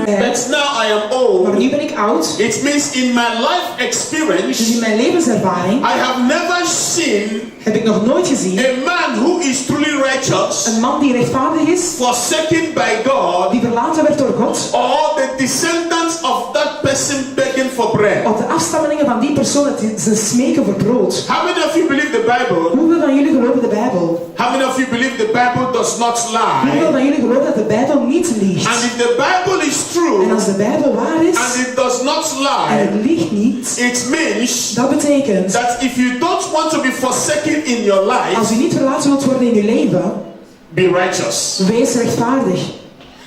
But now I am old. Maar nu ben ik oud. It means in my life Dus experience, in mijn levenservaring I have never seen heb ik nog nooit gezien a man who is truly righteous, een man die rechtvaardig is, forsaken by God, die verlaten werd door God, or the descendants of that person begging for bread. of de afstammelingen van die persoon dat ze smeken voor brood. How many of you believe the Bible? Hoeveel van jullie geloven de Bijbel? How many of you believe the Bible does not Hoeveel lie? van jullie geloven dat de Bijbel niet liegt? And if the Bible is En true als de Bijbel waar is and it does not en lie, het liegt niet, it means dat betekent that if you don't want to be forsaken in your als life, u niet verlaten wilt worden in uw leven, be righteous. wees rechtvaardig.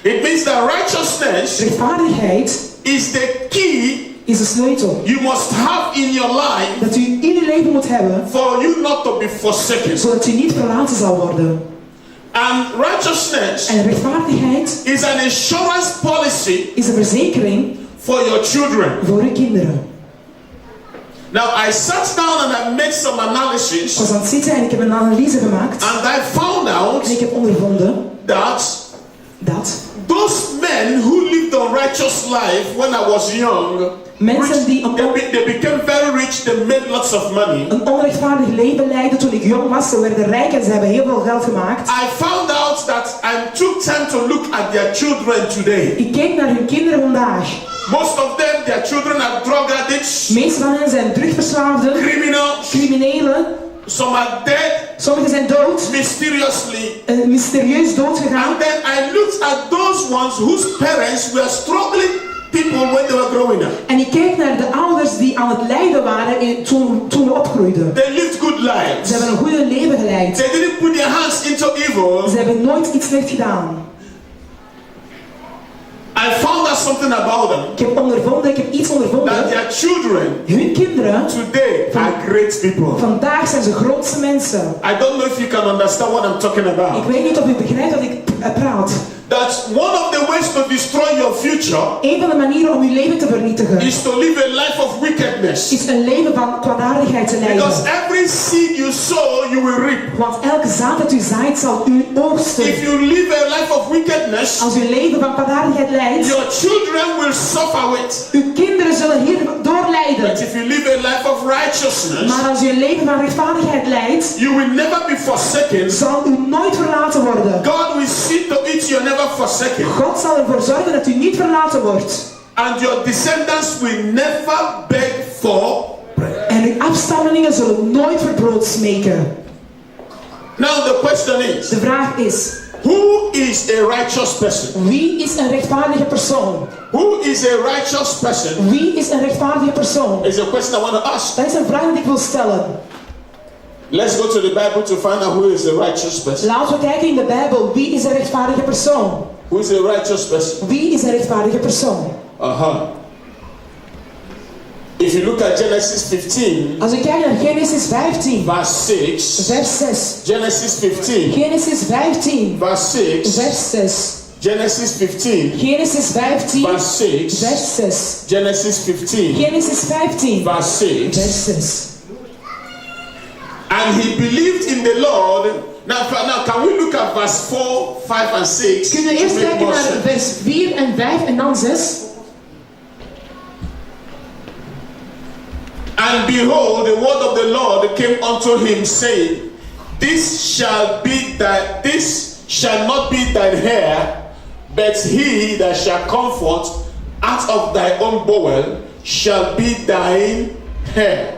It means that righteousness Rechtvaardigheid is the key is de sleutel you must have in your life dat u in uw leven moet hebben, for you not to be forsaken. zodat u niet verlaten zal worden. And righteousness En rechtvaardigheid is an insurance policy is een verzekering for your children. voor uw kinderen. Now I sat down and I made some Ik analysis was aan het zitten en ik heb een analyse gemaakt and I found en out ik heb ondervonden that dat those men who lived a righteous life when I was young, mensen die they became very rich, they made lots of money. een onrechtvaardig leven leidden toen ik jong was, ze werden rijk en ze hebben heel veel geld gemaakt. I found out that I took time to look at their children today. Ik keek naar hun kinderen vandaag. Most of them, their children are drug addicts, De meeste van hen zijn drugverslaafden, criminals, criminelen. some are dead Sommigen zijn dood, mysteriously. mysterieus doodgegaan. And then I looked at those ones whose parents were struggling people when they were growing up. En ik keek naar de ouders die aan het lijden waren toen we opgroeiden. They lived good Ze lives. hebben een goede leven geleid. They didn't put their hands into evil. Ze hebben nooit iets slecht gedaan. I found out something about them. Ik heb iets ondervonden. That their children Hun kinderen today are great people. vandaag zijn ze grootste mensen. I don't know if you can understand what I'm talking Ik about. weet niet of u begrijpt wat ik praat. That one of the ways to destroy your future Een van de manieren om uw leven te vernietigen is to live a life of wickedness. is een leven van kwaadaardigheid te Because leiden. every seed you sow, you will reap. Want elke zaad dat u zaait zal u oogsten. If you live a life of wickedness, Als u een leven van kwaadaardigheid leidt, your children will suffer with. uw kinderen zullen hierdoor But lijden. if you live a life of righteousness, Maar als u een leven van rechtvaardigheid leidt, you will never be forsaken. zal u nooit verlaten worden. God will see to it you're never forsaken. God zal ervoor zorgen dat u niet verlaten wordt. And your descendants will never beg for bread. En uw afstammelingen zullen nooit voor brood smeken. Now the question is, De vraag is, who is a righteous person? wie is een rechtvaardige persoon? Who is a righteous person? Wie is een rechtvaardige persoon? Is a question I want to ask. Dat is een vraag die ik wil stellen. Let's go to the Bible to find out who is a righteous person. Laten we kijken in de Bijbel. Wie is een rechtvaardige persoon? Who is a righteous person? Wie is een rechtvaardige persoon? If you look at Genesis 15, Als ik kijk naar Genesis 15, verse 6. vers 6. Genesis 15, Genesis 15, verse 6. vers 6. Genesis 15, Genesis 15, verse 6. vers 6. Genesis 15, Genesis 15, verse 6. vers 6. And he believed in the Lord. Now can we look at verse 4, 5 and 6? Kunnen we eerst to make kijken more naar sense? vers 4 en 5 en dan 6? And behold, the word of the Lord came unto him, saying, This shall not be thine heir, but he that shall come forth out of thy own bowel shall be thine heir.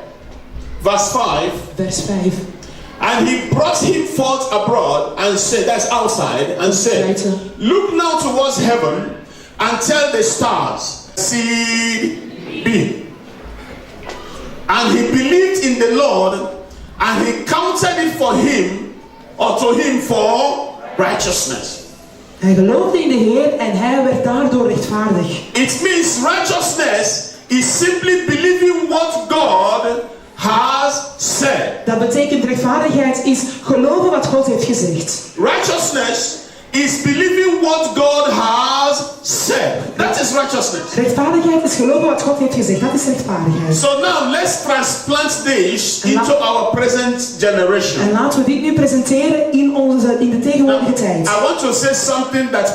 Verse 5. Vers 5. And he brought him forth abroad and said, that's outside, and said, Look now towards heaven and tell the stars, seed be. And he believed in the Lord, and he counted it for him, or to him for righteousness. Hij geloofde in de Heer en hij werd daardoor rechtvaardig. It means righteousness is simply believing what God has said. Dat betekent rechtvaardigheid is geloven wat God heeft gezegd. Righteousness is believing what God has said. That is righteousness. Rechtvaardigheid is geloven wat God heeft gezegd. Dat is rechtvaardigheid. So now let's transplant this into our present generation. En laten we dit nu presenteren in de tegenwoordige tijd. I want to say something that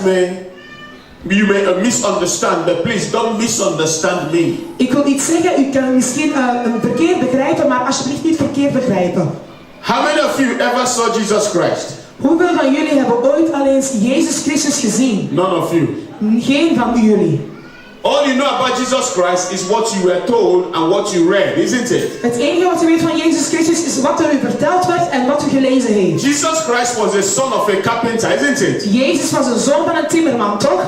You may misunderstand, but please don't misunderstand me. Ik wil iets zeggen, u kan misschien verkeerd begrijpen, maar alsjeblieft niet verkeerd begrijpen. How many of you ever saw Jesus Christ? Hoeveel van jullie hebben ooit al eens Jezus Christus gezien? None of you. Geen van jullie. All you know about Jesus Christ is what you were told and what you read, isn't it? Het enige wat u weet van Jezus Christus is wat er u verteld werd en wat u gelezen heeft. Jesus Christ was a son of a carpenter, isn't it? Jezus was een zoon van een timmerman, toch?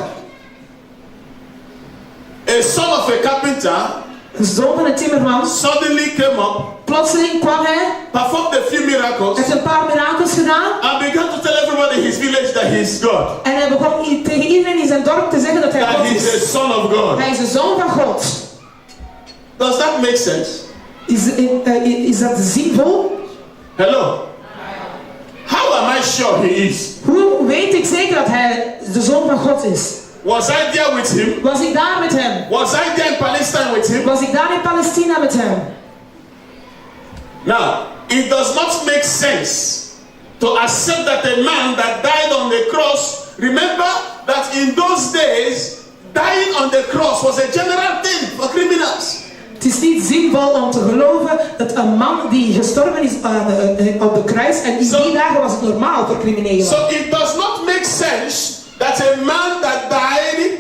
A son of a carpenter Een zoon van een timmerman. suddenly came up, Plotseling kwam hij, performed a few miracles, heeft een paar mirakels gedaan. and began to tell everybody in his village that he's God. En hij begon tegen iedereen in zijn dorp te zeggen dat hij That God he's a is. son of God. Hij is de zoon van God. Does that make sense? Is dat zinvol? Hello? How am I sure he is? Hoe weet ik zeker dat hij de zoon van God is? Was I there with him? Was ik daar met hem? Was I there in Palestine with him? Was ik daar in Palestina met hem? Now, it does not make sense to accept that a man that died on the cross, remember that in those days, dying on the cross was a general thing for criminals. Het is niet zinvol om te geloven dat een man die gestorven is op de kruis en in die dagen was het normaal voor criminelen. So it does not make sense that a man that died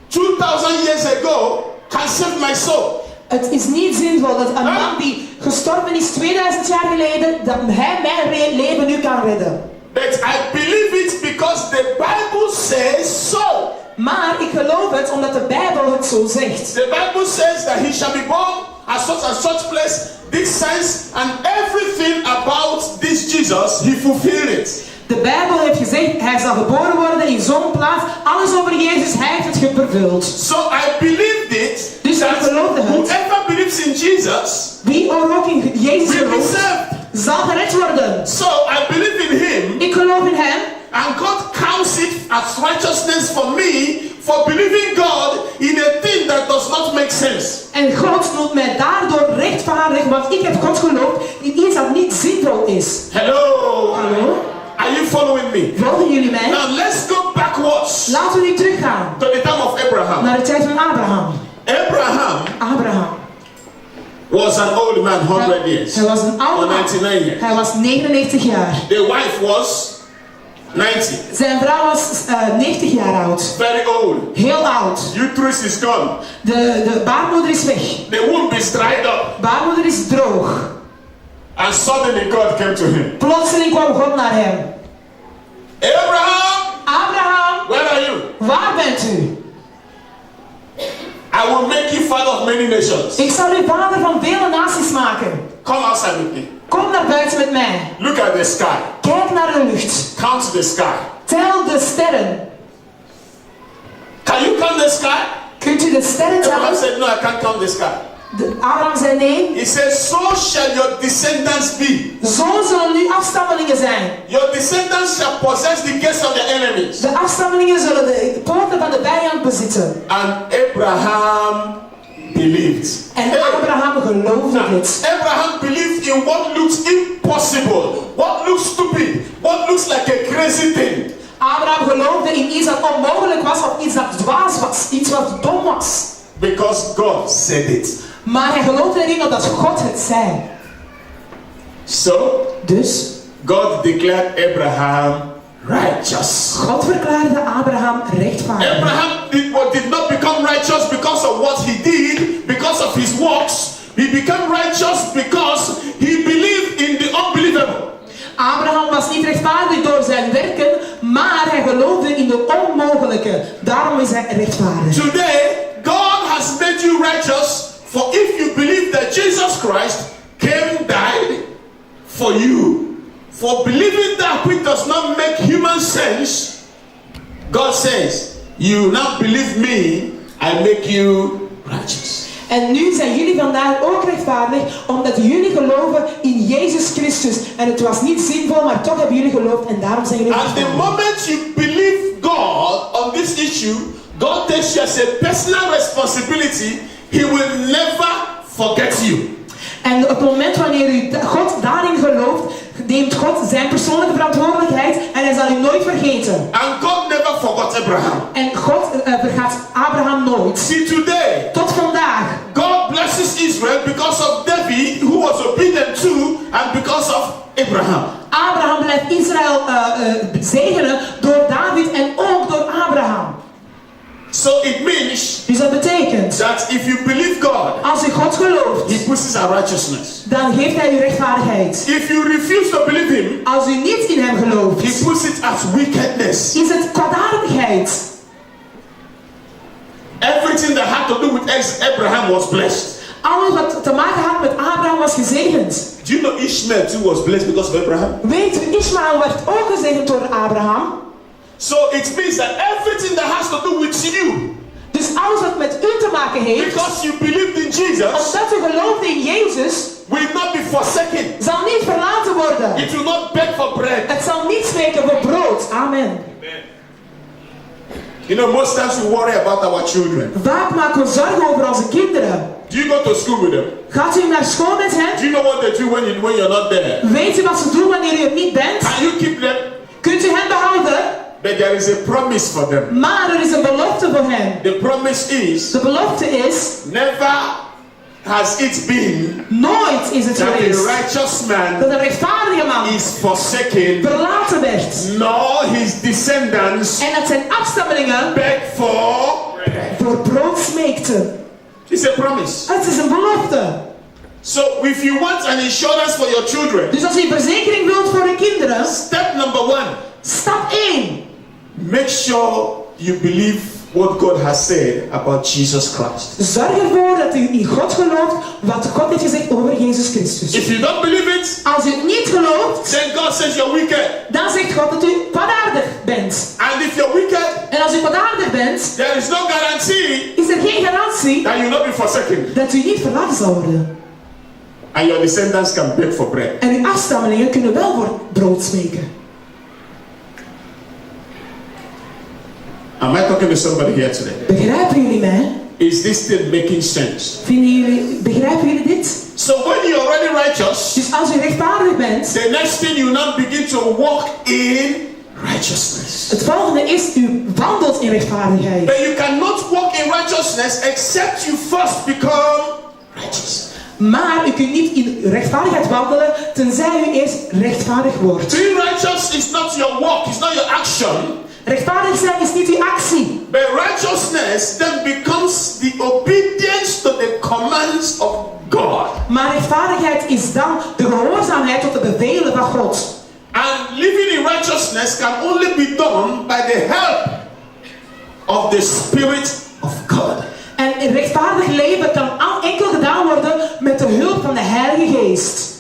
2000 years ago can save my soul. Het is niet zinvol dat een man die gestorven is 2000 jaar geleden, dat hij mijn leven nu kan redden. But I believe it because the Bible says so. Maar ik geloof het omdat de Bijbel het zo zegt. The Bible says that he shall be born at such place, this signs and everything about this Jesus, he fulfilled it. De Bijbel heeft gezegd, hij zal geboren worden in zo'n plaats. Alles over Jezus, hij heeft het vervuld. So I believed it. Dus ik geloofde het. Whoever believes in Jesus, Wie ook in Jezus will be gelooft, saved. zal gered worden. So I believe in him, Ik geloof in hem. and God counts it as righteousness for me for believing God in a thing that does not make sense. En God noemt mij daardoor rechtvaardig, want ik heb God geloofd in iets dat niet zinvol is. Hello. Hallo? Are you following me? Volgen jullie mij? Now let's go backwards Laten we nu teruggaan to the time of Abraham. naar de tijd van Abraham. Abraham. Was an old man, 100 years. Hij was een oude Or man. 99 years. Hij was 99 jaar. The wife was 90. Zijn vrouw was 90 jaar oud. Very old. Heel oud. Uterus is gone. De baarmoeder is weg. The womb is dried up. Baarmoeder is droog. And suddenly God came to him. Plotseling kwam God naar hem. Abraham, Abraham, where are you? waar bent u? I will make you father of many nations. Ik zal u vader van vele naties maken. Come outside with me. Kom naar buiten met mij. Look at the sky. Kijk naar de lucht. Count the sky. Tel de sterren. Can you count the sky? Kunt u de sterren Abraham tellen? said, no, I can't count the sky. Abraham zei nee. He says, so shall your descendants be. Zo zullen uw afstammelingen zijn. Your descendants shall possess the gates of the enemies. De afstammelingen zullen de poorten van de vijand bezitten. And Abraham believed. En Abraham geloofde dit. Abraham believed in what looks impossible, what looks stupid, what looks like a crazy thing. Abraham geloofde in iets dat onmogelijk was of iets dat dwaas was, iets wat dom was. Because God said it. Maar hij geloofde erin omdat God het zei. So, Dus God declared Abraham righteous. God verklaarde Abraham rechtvaardig. Abraham did not become righteous because of what he did, because of his works. He became righteous because he believed in the unbelievable. Abraham was niet rechtvaardig door zijn werken, maar hij geloofde in de onmogelijke. Daarom is hij rechtvaardig. Today, God has made you righteous for if you believe that Jesus Christ came, died for you. For believing that which does not make human sense, God says, you now believe me, I make you righteous. En nu zijn jullie vandaag ook rechtvaardig, omdat jullie geloven in Jezus Christus. En het was niet zinvol, maar toch hebben jullie geloofd en daarom zijn jullie And the rechtvaardig. moment you believe God on this issue, God takes you as a personal responsibility. He will never forget you. En op het moment wanneer u God daarin gelooft, neemt God zijn persoonlijke verantwoordelijkheid en hij zal u nooit vergeten. And God never forgot Abraham. En God Abraham nooit. See, today, Tot vandaag. God blesses Israel because of David, who was obedient to, and because of Abraham. Abraham blijft Israël zegenen door David en ook door Abraham. So it means Dus dat betekent, that if you believe God, als u God gelooft, He puts His righteousness. dan geeft hij u rechtvaardigheid. If you refuse to believe Him, Als u niet in hem gelooft, He puts it as wickedness. is het kwaadaardigheid. Everything that had to do with Abraham was blessed. Alles wat te maken had met Abraham was gezegend. Do you know Ishmael too was blessed because of Abraham? Weet u, Ismaël werd ook gezegend door Abraham. So it means that everything that has to do with you, Dus alles wat met u te maken heeft, because you believed in Jesus, omdat u gelooft in Jezus, will not be forsaken. zal niet verlaten worden. It will not beg for bread. Het zal niet smeken voor brood. Amen. You know, most times we worry about our children. Vaak maken we zorgen over onze kinderen. Do you go to school with them? Gaat u naar school met Do hen? you know what they do when you're not there? Weet u wat ze doen wanneer u er niet bent? Can you keep them? Kunt u hen behouden? But there is a promise for them. Maar er is een belofte voor hen. The promise is, De belofte is, never has it been nooit is het that a geweest righteous man dat een rechtvaardige man is forsaken, verlaten werd. nor his descendants En dat zijn afstammelingen beg for. voor brood smeekten. It's a promise. Het is een belofte. So if you want an insurance for your children, Dus als u een verzekering wilt voor uw kinderen, step number 1, stap 1. make sure you believe what God has said about Jesus Christ. Zorg ervoor dat u in God gelooft wat God heeft gezegd over Jezus Christus. If you don't believe it, Als u het niet gelooft, then God says you're wicked. dan zegt God dat u kwaadaardig bent. And if you're wicked, En als u kwaadaardig bent, there is no guarantee is er geen garantie that you'll not be forsaken. dat u niet verlaten zal worden. And your descendants can beg for bread. En uw afstammelingen kunnen wel voor brood smeken. Am I talking to somebody here today? Begrijpen jullie mij? Is this still making sense? Begrijpen jullie dit? So when you're already righteous, Dus als u rechtvaardig bent, the next thing you now begin to walk in righteousness. het volgende is, u wandelt in rechtvaardigheid. But you cannot walk in righteousness except you first become righteous. Maar u kunt niet in rechtvaardigheid wandelen, tenzij u eerst rechtvaardig wordt. Being righteous is not your walk, it's not your action. Rechtvaardig zijn is niet uw actie. But righteousness then becomes the obedience to the commands of God. Maar rechtvaardigheid is dan de gehoorzaamheid tot de bevelen van God. And living in righteousness can only be done by the help of the Spirit of God. En een rechtvaardig leven kan enkel gedaan worden met de hulp van de Heilige Geest.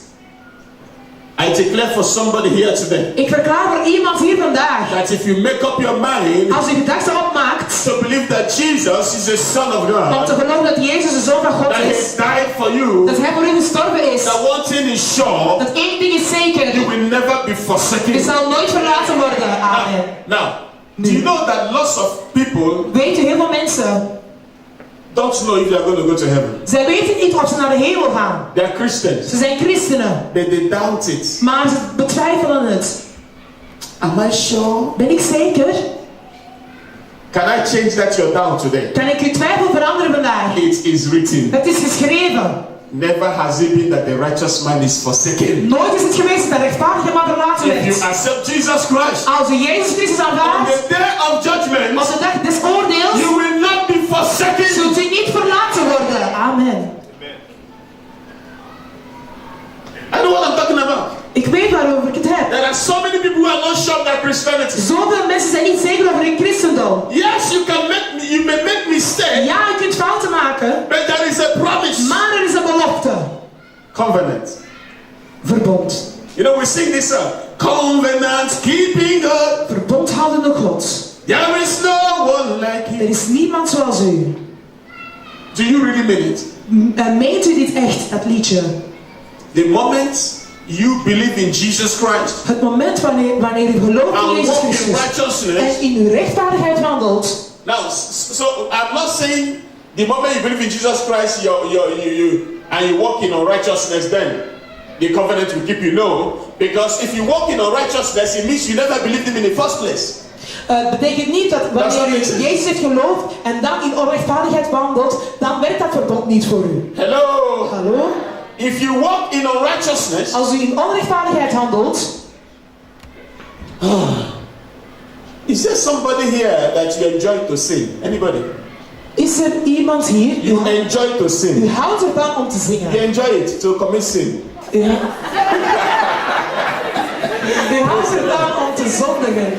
I declare for somebody here today Ik verklaar voor iemand hier vandaag, that if you make up your mind als u gedachten opmaakt, to believe that Jesus is the Son of om te God, geloven dat Jezus de Zoon van God that He is, died for you, dat Hij voor u gestorven is, that one thing is sure, dat één ding is zeker, you will never be u forsaken. zal nooit verlaten worden. Amen. Now, do you know that lots of people Weet u, heel veel mensen, don't know if they are going to go to heaven? zij weten niet of ze naar de hemel gaan. They are Christians, Ze zijn christenen, but they doubt it. maar ze betwijfelen het. Am I sure? Ben ik zeker? Can I change that your doubt today? Kan ik uw twijfel veranderen vandaag? It is written. Het is geschreven. Never has it been that the righteous man is forsaken. Nooit is het geweest dat de rechtvaardige man verlaten If you werd. accept Jesus Christ Als u Jezus Christus on aanvaardt, the day of judgment, op de dag des oordeels, you will not be forsaken. zult u niet verlaten worden. Amen. I know what I'm talking about. Ik weet waarover ik het heb. There are so many people who are not sure of their Christianity. Zoveel mensen zijn niet zeker over hun christendom. Yes, you may make mistakes, Ja, u kunt fouten maken, but there is a promise. maar er is een belofte. Covenant. Verbond. You know, we sing this song. Covenant keeping God. Verbondhoudende God. There is no one like Er you. is niemand zoals u. Do you really mean it? Meent u dit echt, dat liedje? The moment you believe in Jesus Christ Het moment wanneer u gelooft in and Jezus walk in Christus righteousness. en in uw rechtvaardigheid wandelt. Now, so I'm not saying the moment you believe in Jesus Christ, and you walk in unrighteousness, then the covenant will keep you. No, because if you walk in unrighteousness, it means you never believed him in the first place. Het betekent niet dat wanneer u Jezus heeft geloofd en dan in onrechtvaardigheid wandelt, dan werkt dat verbond niet voor u. Hello. Hallo? If you walk in unrighteousness, Als u in onrechtvaardigheid handelt, is there somebody here that you enjoy to sin? Anybody? is er iemand hier? You enjoy to U sin. houdt ervan om te zingen. You enjoy it to commit sin. Ja. U houdt ervan om te zondigen.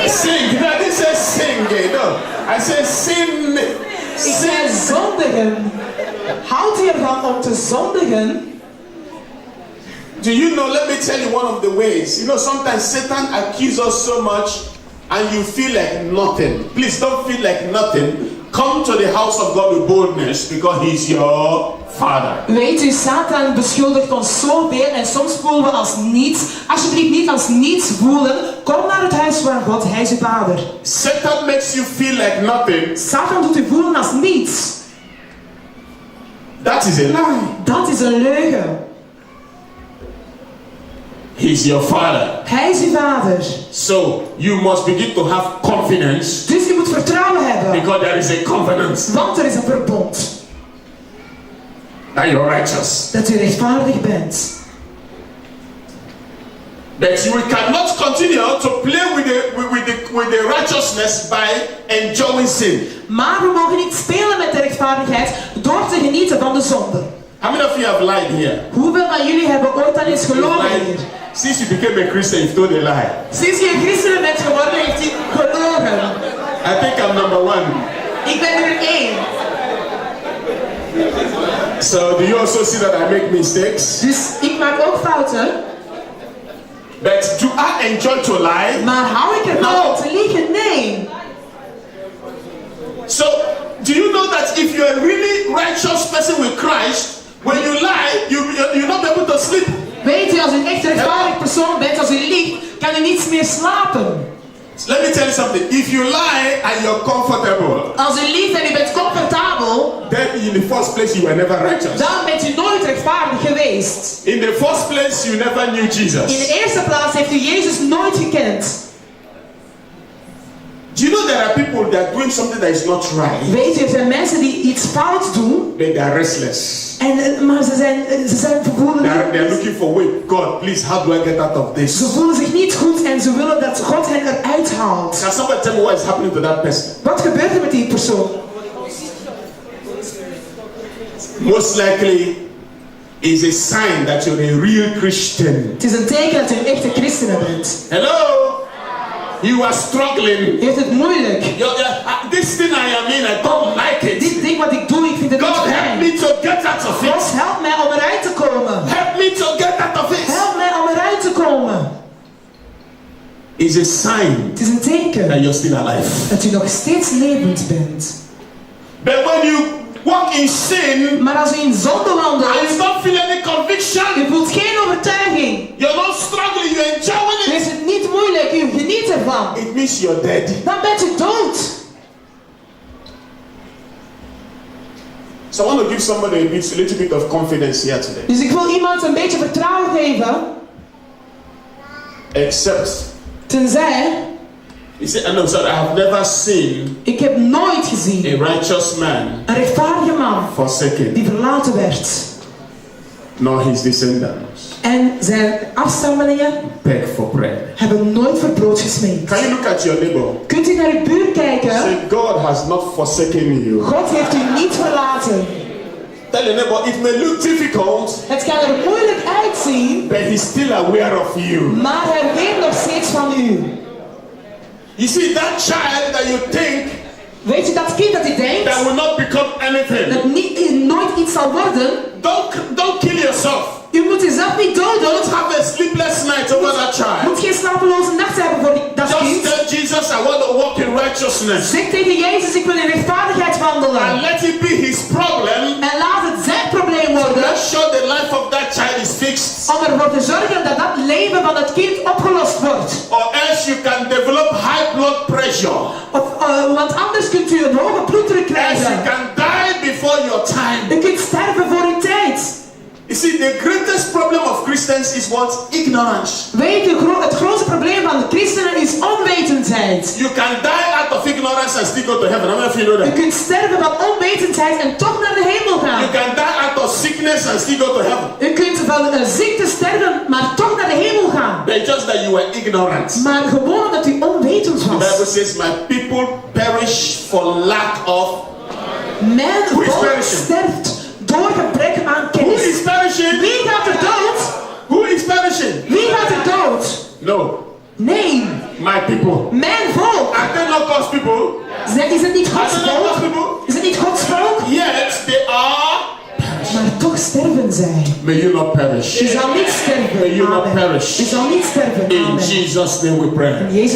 Sing. No, I didn't say sing. No, I said sin. Ik zei zondigen. Houdt u ervan om te zondigen? Do you know, let me tell you one of the ways. You know, sometimes Satan accuses us so much and you feel like nothing. Please don't feel like nothing. Come to the house of God with boldness because he's your father. Weet u, Satan beschuldigt ons zoveel en soms voelen we als niets. Alsjeblieft niet als niets voelen. Kom naar het huis van God, hij is uw vader. Satan makes you feel like nothing. Satan doet u voelen als niets. That is a lie. Dat is een leugen. He's your father. Hij is uw vader. So you must begin to have confidence Dus u moet vertrouwen hebben. because there is a covenant Want er is een verbond. that you're righteous. Dat u rechtvaardig bent. That we cannot continue to play with the righteousness by enjoying sin. Maar we mogen niet spelen met de rechtvaardigheid door te genieten van de zonde. How many of you have lied here? Hoeveel van jullie hebben ooit al eens gelogen hier? Since you became a Christian, you've told a lie. Sinds je een christen bent geworden, heeft hij gelogen. I think I'm number one. Ik ben nummer 1. So do you also see that I make mistakes? Dus ik maak ook fouten. But do I enjoy to lie? Maar hou ik ervan No. om te liegen? Nee. So do you know that if you're a really righteous person with Christ, when you lie, you're not able to sleep? Weet u, als u een echt rechtvaardig persoon bent, als u liegt, kan u niets meer slapen. Let me tell you something. If you lie and you're comfortable, Als u liegt en u bent comfortabel, then in the first place you were never righteous. dan bent u nooit rechtvaardig geweest. In the first place you never knew In Jesus. de eerste plaats heeft u Jezus nooit gekend. Do you know there are people that are doing something that is not right? Weet u, er zijn mensen die iets fout doen, But they are restless. maar ze zijn vervoelen. They're looking for way. God, please, how do I get out of this? Ze voelen zich niet goed en ze willen dat God hen eruit haalt. Can somebody tell me what is happening to that person? Wat gebeurt er met die persoon? Most likely is a sign that you're a real Christian. Het is een teken dat u een echte christen bent. Hello? You are struggling. U heeft het moeilijk. This thing I am in, I don't like it. Dit ding wat ik doe, ik vind het niet God, help fijn. me to get out of God, it. help mij om eruit te komen. Help me to get out of it. Help mij om eruit te komen. It's a sign Het is een that teken you're still alive. dat u nog steeds levend bent. But when you walk in sin Maar als u in zonde and wandelt, you don't feel any conviction, u voelt geen overtuiging. you're not struggling, you're U enjoying it. is het niet moeilijk, u geniet ervan. It means you're dead. Dan bent u dood. So I want to give somebody a little bit of confidence here today. Dus ik wil iemand een beetje vertrouwen geven. Except, Tenzij, he said, no, sorry, I have never seen ik heb nooit gezien a righteous man een rechtvaardige man forsaken, die verlaten werd. nor his descendants En zijn afstammelingen beg for bread. hebben nooit voor brood gesmeekt. Can you look at your neighbor? Kunt u naar uw buur kijken? Say, God has not forsaken you. God heeft u niet verlaten. Tell your neighbor, it may look difficult, Het kan er moeilijk uitzien, but he's still aware of you. maar hij weet nog steeds van u. You see, that child that you think Weet je, dat kind dat u denkt that will not become anything, dat nooit iets zal worden, don't kill yourself. u moet uzelf niet doden. Don't have a sleepless night over that Je child. moet geen slapeloze nacht hebben voor dat Just kind. tell Jesus, I want to walk in righteousness. Zeg tegen Jezus, ik wil in rechtvaardigheid And wandelen. let it be his problem. En laat het zijn probleem worden Make sure the life of that child is fixed. om ervoor te zorgen dat dat leven van het kind opgelost wordt. Or else you can develop high blood pressure. Want anders kunt u een hoge bloeddruk Else you krijgen. can die before your time. U kunt sterven voor uw tijd. You see, the greatest problem of Christians is what? Ignorance. Weet u, het grootste probleem van de christenen is onwetendheid. You can die out of ignorance and still go to heaven. How many of you know U that? kunt sterven van onwetendheid en toch naar de hemel gaan. You can die out of sickness and still go to heaven. U kunt van een ziekte sterven, maar toch naar de hemel gaan. But just that you were ignorant. Maar gewoon omdat u onwetend The Bible was. says, my people perish for lack of. Mijn Who is volk perishing? sterft door gebrek aan Who kennis. is perishing? Wie gaat er dood? Who is perishing? Wie gaat er dood? No, Nee, my people. mijn volk. Are they not God's people? Is het niet Are Gods they not God's volk? people? Is het niet Gods volk? Yet they are. Maar toch sterven zij. May you not perish. U zal niet May you sterven. not Amen. perish. U zal niet sterven. In Amen. Jesus' name we pray. In Jezus'